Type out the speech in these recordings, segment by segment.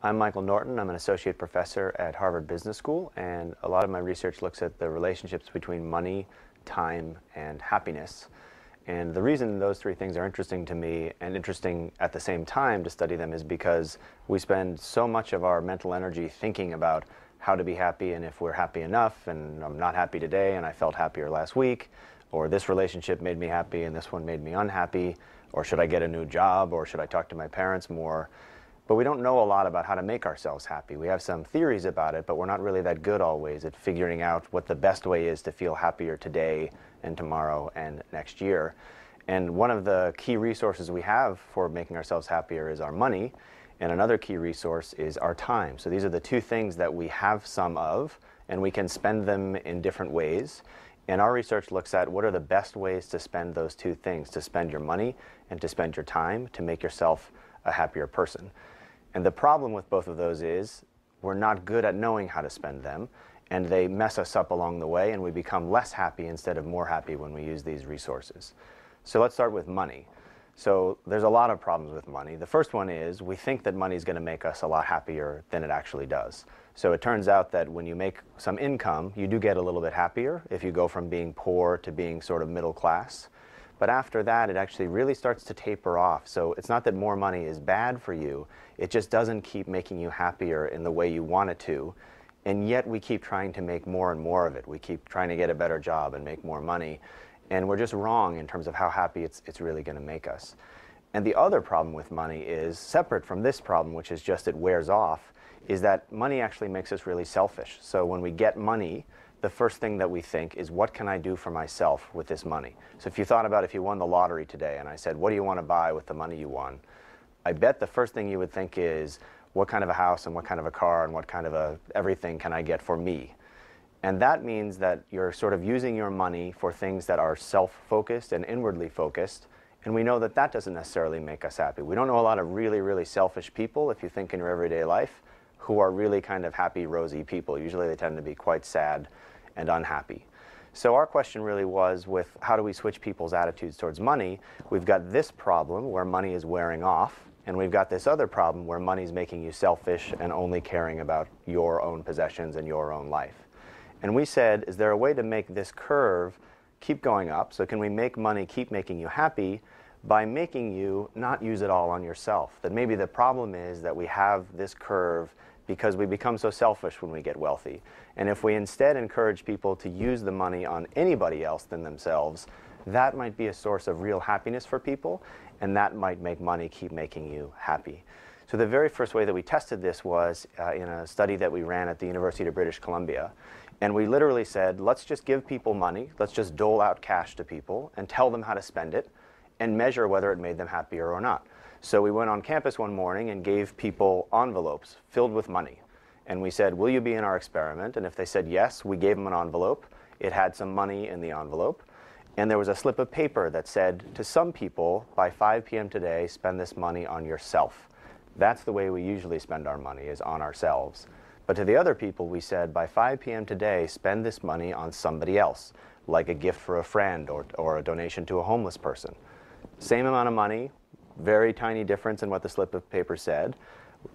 I'm Michael Norton. I'm an associate professor at Harvard Business School, and a lot of my research looks at the relationships between money, time, and happiness. And the reason those three things are interesting to me and interesting at the same time to study them is because we spend so much of our mental energy thinking about how to be happy and if we're happy enough, and I'm not happy today and I felt happier last week, or this relationship made me happy and this one made me unhappy, or should I get a new job, or should I talk to my parents more? But we don't know a lot about how to make ourselves happy. We have some theories about it, but we're not really that good always at figuring out what the best way is to feel happier today and tomorrow and next year. And one of the key resources we have for making ourselves happier is our money, and another key resource is our time. So these are the two things that we have some of, and we can spend them in different ways. And our research looks at what are the best ways to spend those two things, to spend your money and to spend your time to make yourself a happier person. And the problem with both of those is we're not good at knowing how to spend them, and they mess us up along the way, and we become less happy instead of more happy when we use these resources. So let's start with money. So there's a lot of problems with money. The first one is we think that money is going to make us a lot happier than it actually does. So it turns out that when you make some income, you do get a little bit happier if you go from being poor to being sort of middle class. But after that, it actually really starts to taper off. So it's not that more money is bad for you. It just doesn't keep making you happier in the way you want it to. And yet we keep trying to make more and more of it. We keep trying to get a better job and make more money. And we're just wrong in terms of how happy it's really going to make us. And the other problem with money is, separate from this problem, which is just it wears off, is that money actually makes us really selfish. So when we get money, the first thing that we think is, what can I do for myself with this money? So if you thought about if you won the lottery today and I said, what do you want to buy with the money you won? I bet the first thing you would think is, what kind of a house and what kind of a car and what kind of everything can I get for me? And that means that you're sort of using your money for things that are self-focused and inwardly focused. And we know that that doesn't necessarily make us happy. We don't know a lot of really, really selfish people, if you think in your everyday life, who are really kind of happy, rosy people. Usually they tend to be quite sad and unhappy. So our question really was, with how do we switch people's attitudes towards money? We've got this problem where money is wearing off, and we've got this other problem where money is making you selfish and only caring about your own possessions and your own life. And we said, is there a way to make this curve keep going up? So can we make money keep making you happy by making you not use it all on yourself? That maybe the problem is that we have this curve because we become so selfish when we get wealthy. And if we instead encourage people to use the money on anybody else than themselves, that might be a source of real happiness for people, and that might make money keep making you happy. So the very first way that we tested this was in a study that we ran at the University of British Columbia. And we literally said, let's just give people money, let's just dole out cash to people and tell them how to spend it and measure whether it made them happier or not. So we went on campus one morning and gave people envelopes filled with money. And we said, will you be in our experiment? And if they said yes, we gave them an envelope. It had some money in the envelope. And there was a slip of paper that said, to some people, by 5 p.m. today, spend this money on yourself. That's the way we usually spend our money, is on ourselves. But to the other people, we said, by 5 p.m. today, spend this money on somebody else, like a gift for a friend or a donation to a homeless person. Same amount of money, very tiny difference in what the slip of paper said.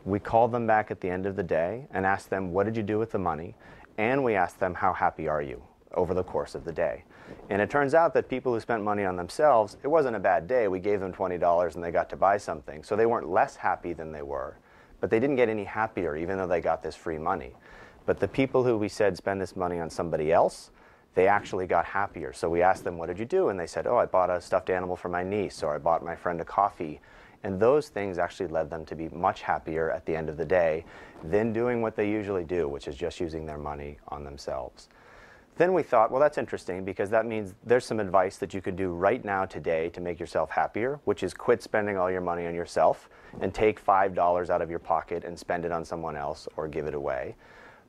We called them back at the end of the day and asked them, what did you do with the money? And we asked them, how happy are you over the course of the day? And it turns out that people who spent money on themselves, it wasn't a bad day. We gave them $20 and they got to buy something. So they weren't less happy than they were. But they didn't get any happier, even though they got this free money. But the people who we said spend this money on somebody else, they actually got happier. So we asked them, what did you do? And they said, oh, I bought a stuffed animal for my niece, or I bought my friend a coffee. And those things actually led them to be much happier at the end of the day than doing what they usually do, which is just using their money on themselves. Then we thought, well, that's interesting, because that means there's some advice that you could do right now today to make yourself happier, which is quit spending all your money on yourself and take $5 out of your pocket and spend it on someone else or give it away.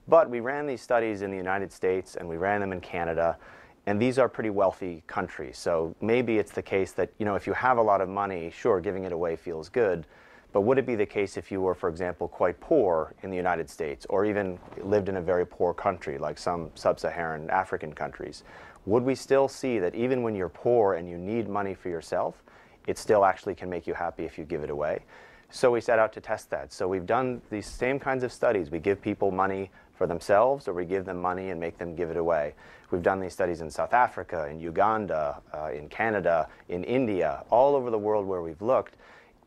But we ran these studies in the United States and we ran them in Canada, and these are pretty wealthy countries. So maybe it's the case that, if you have a lot of money, sure, giving it away feels good. But would it be the case if you were, for example, quite poor in the United States, or even lived in a very poor country like some sub-Saharan African countries? Would we still see that even when you're poor and you need money for yourself, it still actually can make you happy if you give it away? So we set out to test that. So we've done these same kinds of studies. We give people money for themselves, or we give them money and make them give it away. We've done these studies in South Africa, in Uganda, in Canada, in India, all over the world where we've looked.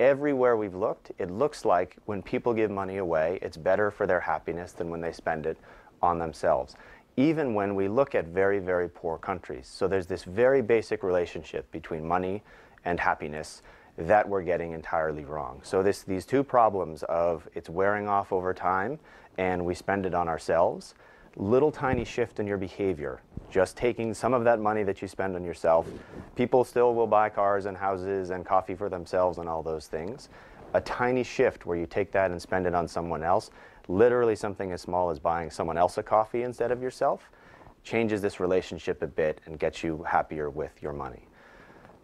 Everywhere we've looked, it looks like when people give money away, it's better for their happiness than when they spend it on themselves, even when we look at very, very poor countries. So there's this very basic relationship between money and happiness that we're getting entirely wrong. So these two problems of it's wearing off over time and we spend it on ourselves, little tiny shift in your behavior, just taking some of that money that you spend on yourself. People still will buy cars and houses and coffee for themselves and all those things. A tiny shift where you take that and spend it on someone else, literally something as small as buying someone else a coffee instead of yourself, changes this relationship a bit and gets you happier with your money.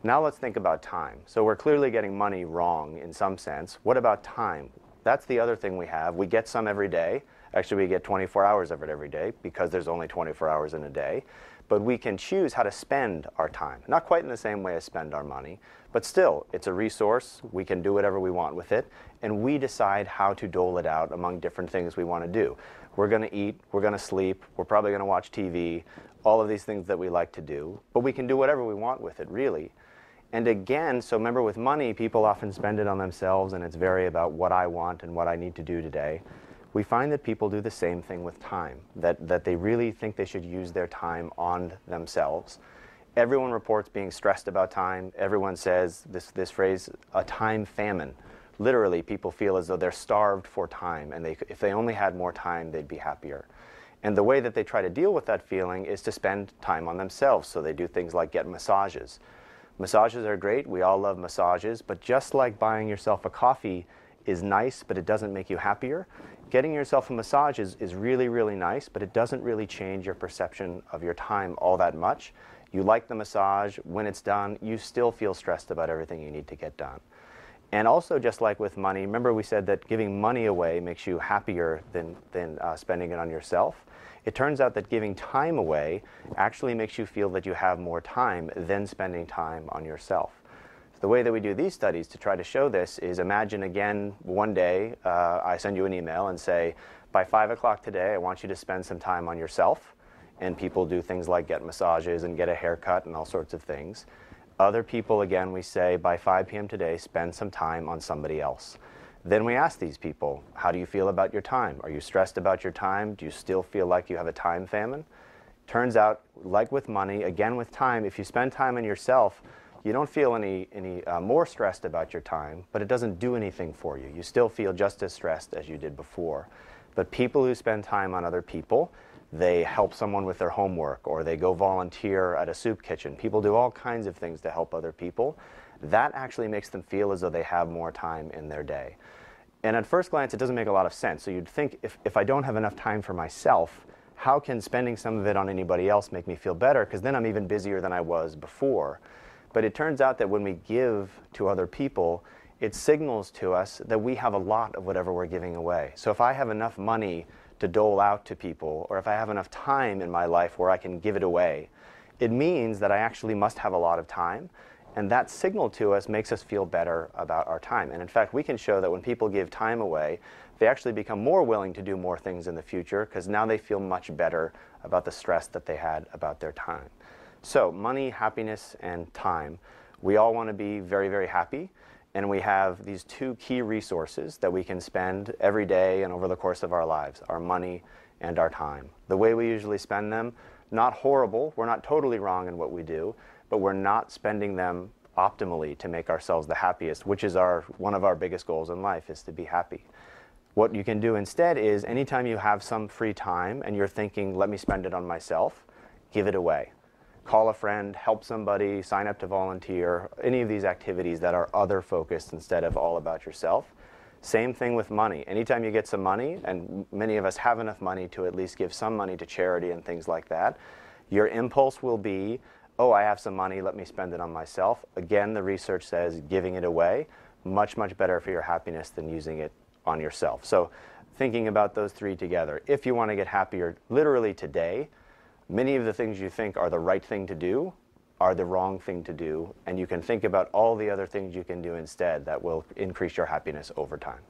Now let's think about time. So we're clearly getting money wrong in some sense. What about time? That's the other thing we have. We get some every day. Actually, we get 24 hours of it every day because there's only 24 hours in a day. But we can choose how to spend our time. Not quite in the same way as spend our money, but still, it's a resource. We can do whatever we want with it. And we decide how to dole it out among different things we want to do. We're going to eat, we're going to sleep, we're probably going to watch TV, all of these things that we like to do. But we can do whatever we want with it, really. And again, so remember with money, people often spend it on themselves, and it's very about what I want and what I need to do today. We find that people do the same thing with time, that they really think they should use their time on themselves. Everyone reports being stressed about time. Everyone says this phrase, a time famine. Literally, people feel as though they're starved for time, and if they only had more time, they'd be happier. And the way that they try to deal with that feeling is to spend time on themselves. So they do things like get massages. Massages are great. We all love massages. But just like buying yourself a coffee is nice, but it doesn't make you happier, getting yourself a massage is really, really nice, but it doesn't really change your perception of your time all that much. You like the massage. When it's done, you still feel stressed about everything you need to get done. And also, just like with money, remember we said that giving money away makes you happier than spending it on yourself. It turns out that giving time away actually makes you feel that you have more time than spending time on yourself. So the way that we do these studies to try to show this is imagine again one day I send you an email and say, by 5 o'clock today I want you to spend some time on yourself. And people do things like get massages and get a haircut and all sorts of things. Other people, again, we say by 5 p.m. today, spend some time on somebody else. Then we ask these people, how do you feel about your time? Are you stressed about your time? Do you still feel like you have a time famine? Turns out, like with money, again with time, if you spend time on yourself, you don't feel any more stressed about your time, but it doesn't do anything for you. You still feel just as stressed as you did before. But people who spend time on other people, they help someone with their homework, or they go volunteer at a soup kitchen. People do all kinds of things to help other people. That actually makes them feel as though they have more time in their day. And at first glance, it doesn't make a lot of sense. So you'd think, if I don't have enough time for myself, how can spending some of it on anybody else make me feel better? Because then I'm even busier than I was before. But it turns out that when we give to other people, it signals to us that we have a lot of whatever we're giving away. So if I have enough money to dole out to people, or if I have enough time in my life where I can give it away, it means that I actually must have a lot of time. And that signal to us makes us feel better about our time. And in fact, we can show that when people give time away, they actually become more willing to do more things in the future because now they feel much better about the stress that they had about their time. So money, happiness, and time. We all want to be very, very happy. And we have these two key resources that we can spend every day and over the course of our lives, our money and our time. The way we usually spend them, not horrible. We're not totally wrong in what we do, but we're not spending them optimally to make ourselves the happiest, which is one of our biggest goals in life, is to be happy. What you can do instead is anytime you have some free time and you're thinking, let me spend it on myself, give it away. Call a friend, help somebody, sign up to volunteer, any of these activities that are other focused instead of all about yourself. Same thing with money. Anytime you get some money, and many of us have enough money to at least give some money to charity and things like that, your impulse will be, oh, I have some money, let me spend it on myself. Again, the research says giving it away, much, much better for your happiness than using it on yourself. So thinking about those three together, if you want to get happier literally today, many of the things you think are the right thing to do are the wrong thing to do, and you can think about all the other things you can do instead that will increase your happiness over time.